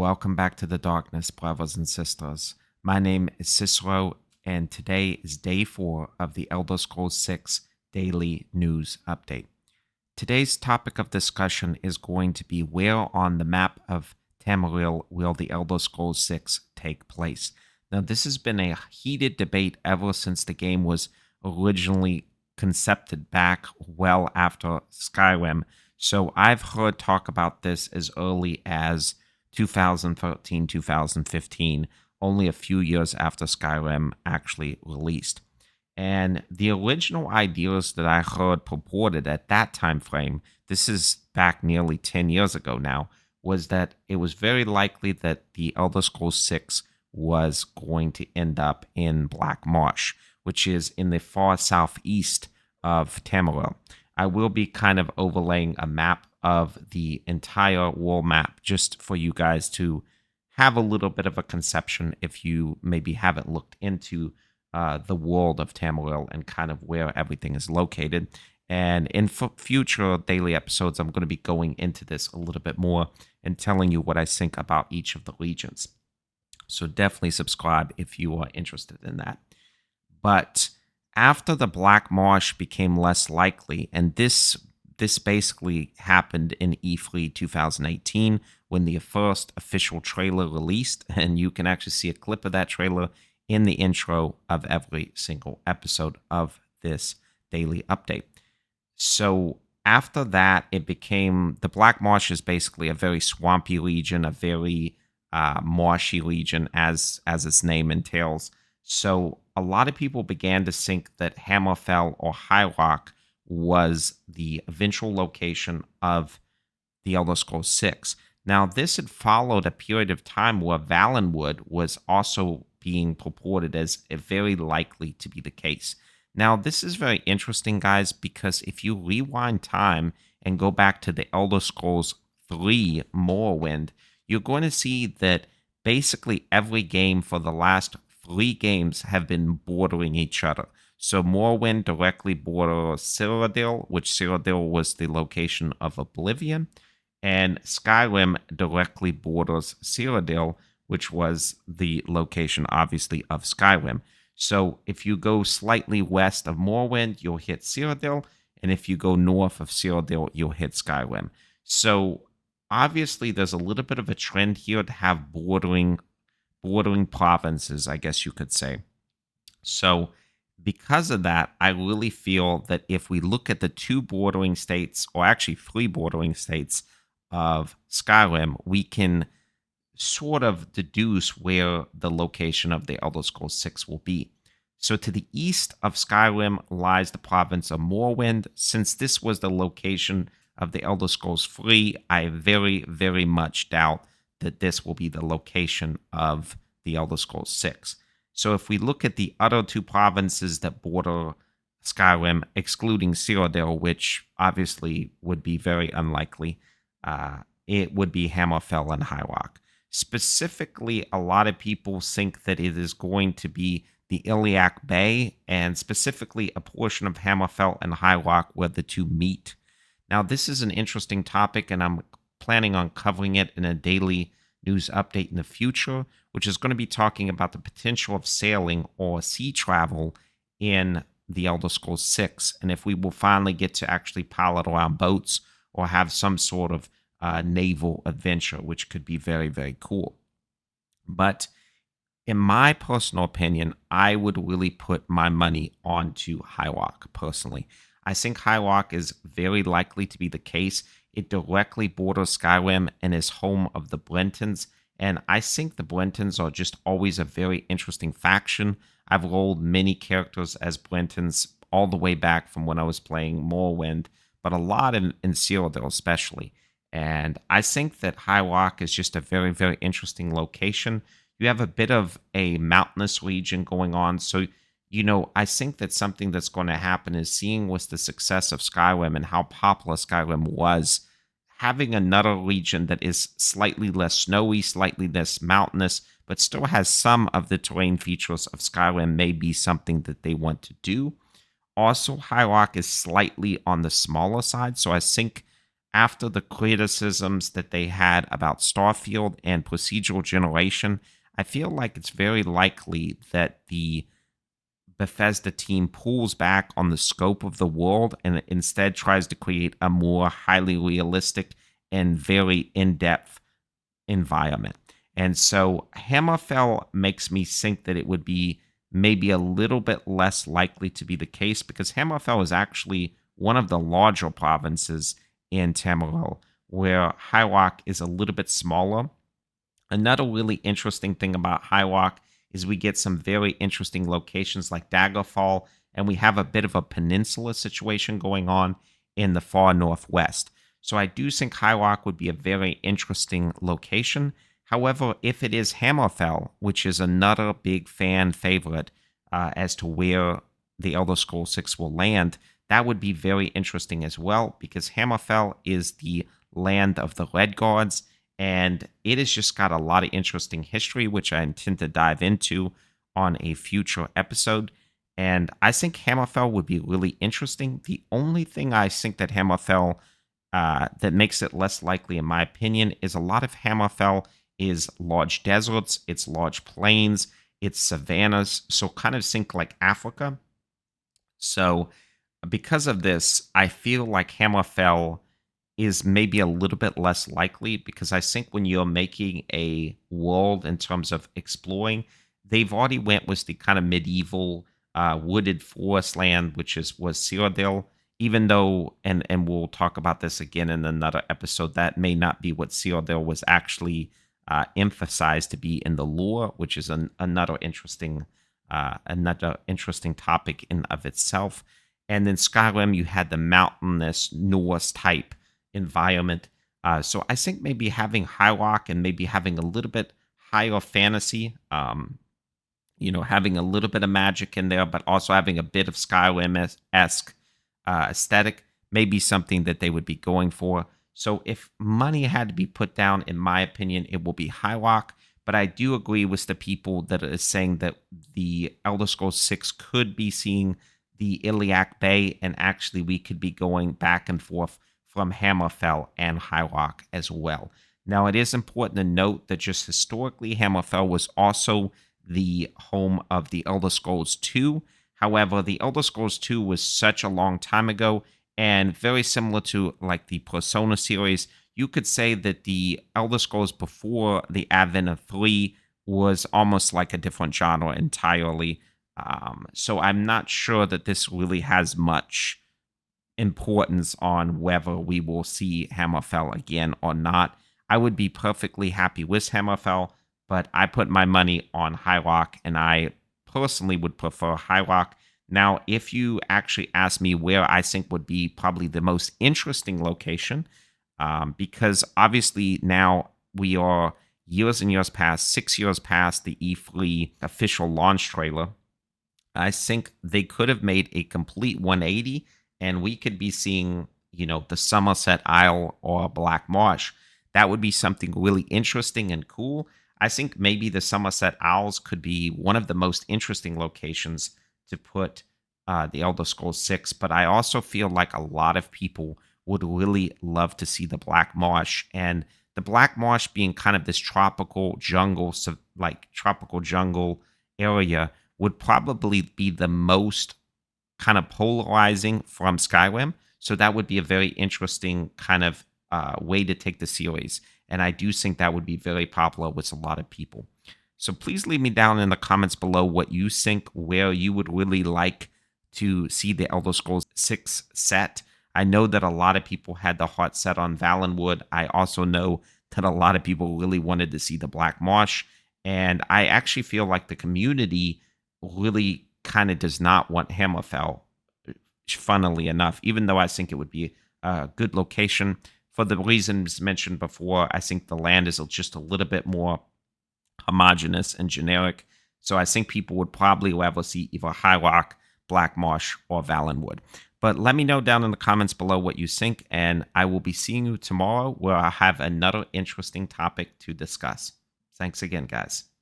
Welcome back to the darkness, brothers and sisters. My name is Cicero, and today is day 4 of the Elder Scrolls 6 Daily News Update. Today's topic of discussion is going to be where on the map of Tamriel will the Elder Scrolls 6 take place. Now, this has been a heated debate ever since the game was originally concepted back well after Skyrim, so I've heard talk about this as early as 2013, 2015, only a few years after Skyrim actually released. And the original ideas that I heard purported at that time frame, this is back nearly 10 years ago now, was that it was very likely that the Elder Scrolls 6 was going to end up in Black Marsh, which is in the far southeast of Tamriel. I will be kind of overlaying a map of the entire world map just for you guys to have a little bit of a conception if you maybe haven't looked into the world of Tamriel and kind of where everything is located. And in future daily episodes, I'm going to be going into this a little bit more and telling you what I think about each of the regions. So definitely subscribe if you are interested in that. But after the Black Marsh became less likely, and this basically happened in E3 2018 when the first official trailer released, and you can actually see a clip of that trailer in the intro of every single episode of this daily update. So after that, it became, the Black Marsh is basically a very swampy region, a very marshy region as its name entails. So a lot of people began to think that Hammerfell or High Rock was the eventual location of the Elder Scrolls 6. Now, this had followed a period of time where Valenwood was also being purported as very likely to be the case. Now, this is very interesting, guys, because if you rewind time and go back to the Elder Scrolls 3 Morrowind, you're going to see that basically every game for the last 3 games have been bordering each other. So Morrowind directly borders Cyrodiil, which Cyrodiil was the location of Oblivion, and Skyrim directly borders Cyrodiil, which was the location, obviously, of Skyrim. So if you go slightly west of Morrowind, you'll hit Cyrodiil, and if you go north of Cyrodiil, you'll hit Skyrim. So obviously, there's a little bit of a trend here to have bordering provinces, I guess you could say. So because of that, I really feel that if we look at the 2 bordering states, or actually 3 bordering states of Skyrim, we can sort of deduce where the location of the Elder Scrolls 6 will be. So to the east of Skyrim lies the province of Morrowind. Since this was the location of the Elder Scrolls 3, I very, very much doubt that this will be the location of the Elder Scrolls 6. So if we look at the other 2 provinces that border Skyrim, excluding Cyrodiil, which obviously would be very unlikely, it would be Hammerfell and High Rock. Specifically, a lot of people think that it is going to be the Iliac Bay, and specifically a portion of Hammerfell and High Rock where the 2 meet. Now, this is an interesting topic, and I'm planning on covering it in a daily news update in the future, which is going to be talking about the potential of sailing or sea travel in the Elder Scrolls 6, and if we will finally get to actually pilot around boats or have some sort of naval adventure, which could be very, very cool. But in my personal opinion, I would really put my money onto High Rock, personally. I think High Rock is very likely to be the case. It directly borders Skyrim and is home of the Brentons, and I think the Brentons are just always a very interesting faction. I've rolled many characters as Brentons all the way back from when I was playing Morrowind, but a lot in Cyrodiil especially. And I think that High Rock is just a very, very interesting location. You have a bit of a mountainous region going on, so I think that something that's going to happen is, seeing with the success of Skyrim and how popular Skyrim was, having another region that is slightly less snowy, slightly less mountainous, but still has some of the terrain features of Skyrim may be something that they want to do. Also, High Rock is slightly on the smaller side, so I think after the criticisms that they had about Starfield and procedural generation, I feel like it's very likely that the Bethesda team pulls back on the scope of the world and instead tries to create a more highly realistic and very in depth environment. And so Hammerfell makes me think that it would be maybe a little bit less likely to be the case because Hammerfell is actually one of the larger provinces in Tamriel, where High Rock is a little bit smaller. Another really interesting thing about High Rock is we get some very interesting locations like Daggerfall, and we have a bit of a peninsula situation going on in the far northwest. So I do think High Rock would be a very interesting location. However, if it is Hammerfell, which is another big fan favorite as to where the Elder Scrolls 6 will land, that would be very interesting as well because Hammerfell is the land of the Red Guards, and it has just got a lot of interesting history, which I intend to dive into on a future episode. And I think Hammerfell would be really interesting. The only thing I think that Hammerfell that makes it less likely, in my opinion, is a lot of Hammerfell is large deserts, it's large plains, it's savannas. So kind of think like Africa. So because of this, I feel like Hammerfell is maybe a little bit less likely because I think when you're making a world in terms of exploring, they've already went with the kind of medieval wooded forest land, which was Cyrodiil. Even though, and we'll talk about this again in another episode, that may not be what Cyrodiil was actually emphasized to be in the lore, which is another interesting topic in of itself. And then Skyrim, you had the mountainous Norse type environment. So I think maybe having High Rock and maybe having a little bit higher fantasy, having a little bit of magic in there, but also having a bit of Skyrim-esque aesthetic, may be something that they would be going for. So if money had to be put down, in my opinion, it will be High Rock. But I do agree with the people that is saying that the Elder Scrolls 6 could be seeing the Iliac Bay, and actually we could be going back and forth from Hammerfell and High Rock as well. Now, it is important to note that just historically, Hammerfell was also the home of the Elder Scrolls 2. However, the Elder Scrolls 2 was such a long time ago, and very similar to like the Persona series, you could say that the Elder Scrolls before the advent of 3 was almost like a different genre entirely. So I'm not sure that this really has much importance on whether we will see Hammerfell again or not. I would be perfectly happy with Hammerfell, but I put my money on High Rock, and I personally would prefer High Rock. Now, if you actually ask me where I think would be probably the most interesting location, because obviously now we are years and years past, 6 years past the E3 official launch trailer, I think they could have made a complete 180 and we could be seeing, the Somerset Isle or Black Marsh. That would be something really interesting and cool. I think maybe the Somerset Isles could be one of the most interesting locations to put the Elder Scrolls 6, but I also feel like a lot of people would really love to see the Black Marsh, and the Black Marsh being kind of this tropical jungle, tropical jungle area would probably be the most kind of polarizing from Skyrim. So that would be a very interesting kind of way to take the series. And I do think that would be very popular with a lot of people. So please leave me down in the comments below what you think, where you would really like to see the Elder Scrolls 6 set. I know that a lot of people had the heart set on Valenwood. I also know that a lot of people really wanted to see the Black Marsh. And I actually feel like the community really kind of does not want Hammerfell, funnily enough, even though I think it would be a good location. For the reasons mentioned before, I think the land is just a little bit more homogenous and generic. So I think people would probably rather see either High Rock, Black Marsh, or Valenwood. But let me know down in the comments below what you think, and I will be seeing you tomorrow where I have another interesting topic to discuss. Thanks again, guys.